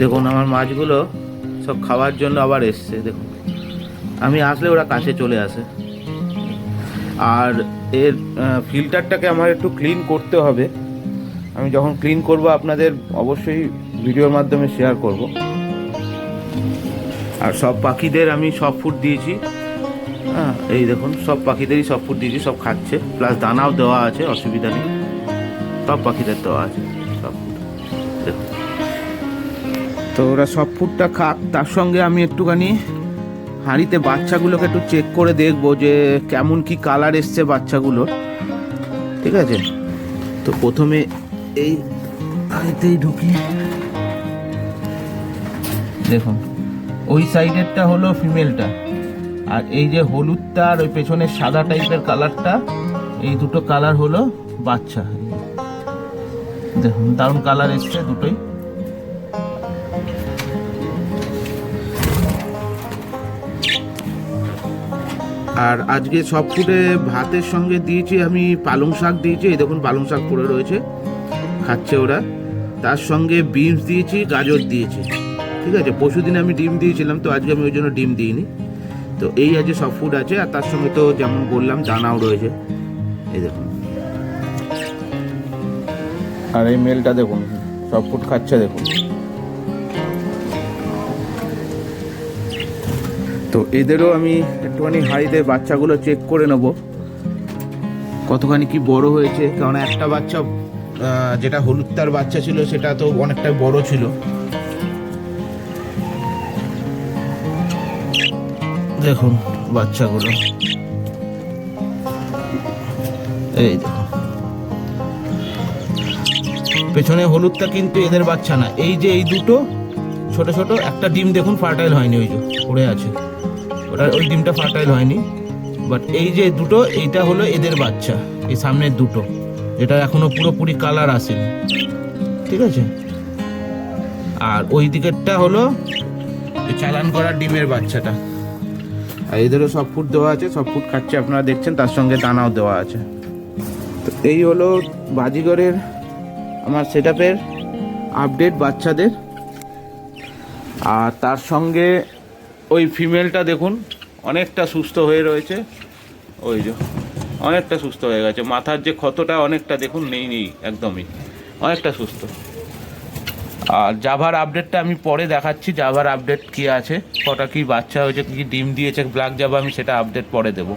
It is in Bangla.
দেখুন আমার মাছগুলো সব খাওয়ার জন্য আবার এসছে। দেখুন আমি আসলে ওরা কাছে চলে আসে। আর এর ফিল্টারটাকে আমার একটু ক্লিন করতে হবে। আমি যখন ক্লিন করব আপনাদের অবশ্যই ভিডিওর মাধ্যমে শেয়ার করব। আর সব পাখিদের আমি সব ফুড দিয়েছি। হ্যাঁ, এই দেখুন সব পাখিদেরই সব ফুড দিয়েছি, সব খাচ্ছে, প্লাস দানাও দেওয়া আছে, অসুবিধা নেই। সব পাখিদের দেওয়া আছে সব ফুড। দেখুন তো ওরা সব ফুডটা খাক, তার সঙ্গে আমি একটুখানি হাঁড়িতে বাচ্চাগুলোকে একটু চেক করে দেখবো যে কেমন কি কালার এসছে বাচ্চাগুলোর। ঠিক আছে, তো প্রথমে এই হাঁড়িতেই ঢুকি। দেখুন ওই সাইডেরটা হলো ফিমেলটা, আর এই যে হলুদটা আর ওই পেছনের সাদা টাইপের কালারটা, এই দুটো কালার হলো বাচ্চা। দেখুন দারুণ কালার এসছে দুটোই। আর আজকে সব ফুডে ভাতের সঙ্গে দিয়েছি আমি পালং শাক দিয়েছি। এই দেখুন পালং শাক পড়ে রয়েছে, খাচ্ছে ওরা। তার সঙ্গে বিনস দিয়েছি, গাজর দিয়েছি। ঠিক আছে, পরশুদিন আমি ডিম দিয়েছিলাম, তো আজকে আমি ওই জন্য ডিম দিইনি। তো এই আছে সব ফুড আছে, আর তার সঙ্গে তো যেমন বললাম দানাও রয়েছে। এই দেখুন, আর এই মেলটা দেখুন সব ফুড খাচ্ছে। দেখুন তো এদেরও আমি একটুখানি হাঁড়িতে বাচ্চাগুলো চেক করে নেব কতখানি কি বড় হয়েছে। কারণ একটা বাচ্চা যেটা হলুদটার বাচ্চা ছিল সেটা তো অনেকটা বড় ছিল। দেখুন বাচ্চাগুলো, এই দেখুন পেছনে হলুদটা কিন্তু এদের বাচ্চা না। এই যে এই দুটো ছোট ছোট, একটা ডিম দেখুন ফার্টাইল হয়নি, ওই যে পড়ে আছে, ওটা ওই ডিমটা ফার্টাইল হয়নি। বাট এই যে দুটো, এইটা হলো এদের বাচ্চা, এই সামনের দুটো, যেটা এখনো পুরোপুরি কালার আসেনি। ঠিক আছে, আর ওই দিকেরটা হলো চালান করা ডিমের বাচ্চাটা। আর এদেরও সব ফুড দেওয়া আছে, সব ফুড খাচ্ছে আপনারা দেখছেন, তার সঙ্গে দানাও দেওয়া আছে। তো এই হলো বাজিগরের আমার সেটআপের আপডেট বাচ্চাদের। আর তার সঙ্গে ওই ফিমেলটা দেখুন অনেকটা সুস্থ হয়ে রয়েছে, ওই যে অনেকটা সুস্থ হয়ে গেছে। মাথার যে ক্ষতটা অনেকটা দেখুন নেই একদমই, অনেকটা সুস্থ। আর জাভার আপডেটটা আমি পরে দেখাচ্ছি, জাভার আপডেট কী আছে, কটা কি বাচ্চা হয়েছে, কী ডিম দিয়েছে ব্ল্যাক জাভা, আমি সেটা আপডেট পরে দেবো।